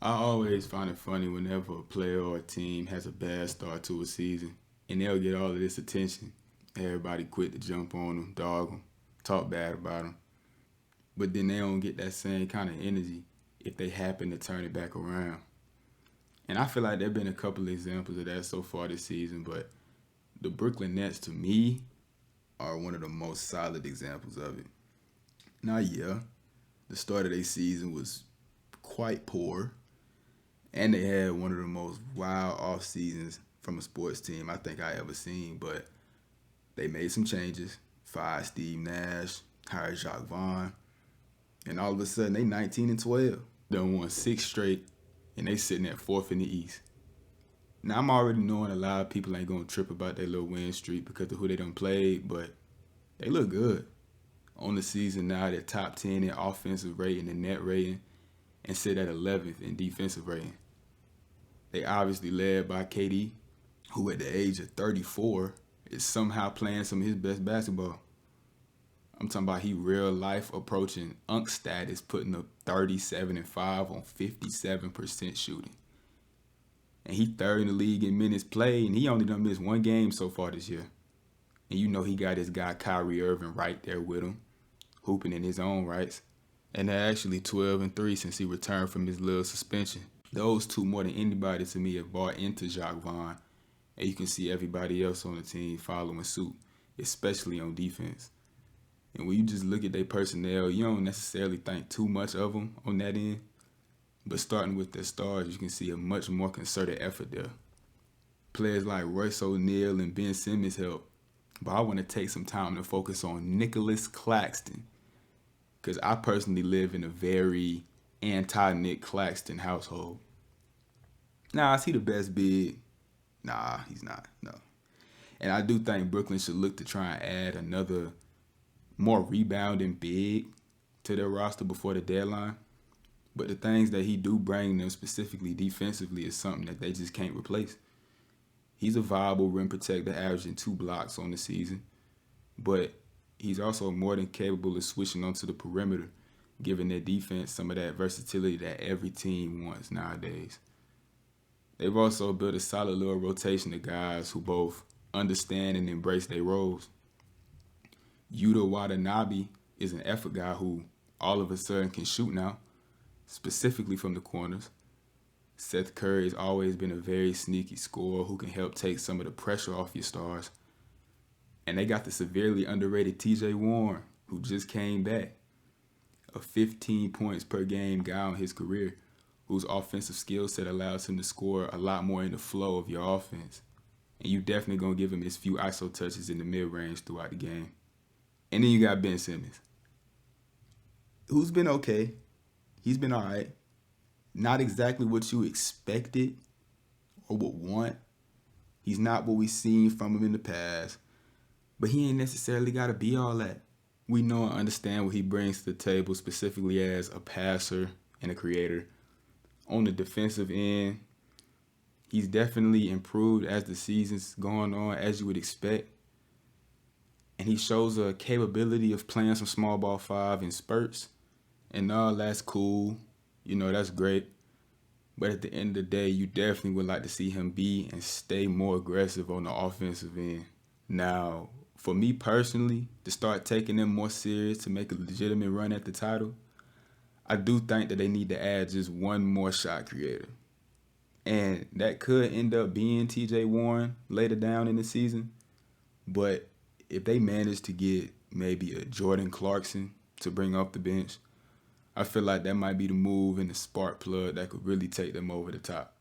I always find it funny whenever a player or a team has a bad start to a season and they'll get all of this attention. Everybody quick to jump on them, dog them, talk bad about them. But then they don't get that same kind of energy if they happen to turn it back around. And I feel like there have been a couple of examples of that so far this season, but the Brooklyn Nets to me are one of the most solid examples of it. Now, yeah, the start of their season was quite poor, and they had one of the most wild off seasons from a sports team I think I ever seen. But they made some changes, fired Steve Nash, hired Jacques Vaughn, and all of a sudden they 19-12. They won six straight, and they sitting at fourth in the East. Now I'm already knowing a lot of people ain't gonna trip about their little win streak because of who they done played, but they look good. On the season now, they're top 10 in offensive rating and net rating, and sit at 11th in defensive rating. They obviously led by KD, who at the age of 34 is somehow playing some of his best basketball. I'm talking about he real life approaching Unk status, putting up 37 and 5 on 57% shooting. And he third in the league in minutes played, and he only done missed one game so far this year. And you know he got his guy Kyrie Irving right there with him, hooping in his own rights. And they're actually 12 and 3 since he returned from his little suspension. Those two more than anybody to me have bought into Jacques Vaughn, and you can see everybody else on the team following suit, especially on defense. And when you just look at their personnel, you don't necessarily think too much of them on that end. But starting with their stars, you can see a much more concerted effort there. Players like Royce O'Neal and Ben Simmons help, but I want to take some time to focus on Nicholas Claxton, because I personally live in a very anti-Nick Claxton household. Nah, is he the best big? Nah, he's not, no. And I do think Brooklyn should look to try and add another more rebounding big to their roster before the deadline. But the things that he do bring them specifically defensively is something that they just can't replace. He's a viable rim protector averaging 2 blocks on the season, but he's also more than capable of switching onto the perimeter, giving their defense some of that versatility that every team wants nowadays. They've also built a solid little rotation of guys who both understand and embrace their roles. Yuta Watanabe is an effort guy who all of a sudden can shoot now, specifically from the corners. Seth Curry has always been a very sneaky scorer who can help take some of the pressure off your stars. And they got the severely underrated TJ Warren, who just came back. A 15 points per game guy on his career, whose offensive skill set allows him to score a lot more in the flow of your offense. And you definitely going to give him his few ISO touches in the mid-range throughout the game. And then you got Ben Simmons, who's been okay. He's been all right. Not exactly what you expected or would want. He's not what we've seen from him in the past. But he ain't necessarily got to be all that. We know and understand what he brings to the table, specifically as a passer and a creator. On the defensive end, he's definitely improved as the season's going on, as you would expect. And he shows a capability of playing some small ball 5 in spurts. And all that's cool. You know, that's great. But at the end of the day, you definitely would like to see him be and stay more aggressive on the offensive end. Now, for me personally, to start taking them more serious to make a legitimate run at the title, I do think that they need to add just one more shot creator. And that could end up being TJ Warren later down in the season. But if they manage to get maybe a Jordan Clarkson to bring off the bench, I feel like that might be the move and the spark plug that could really take them over the top.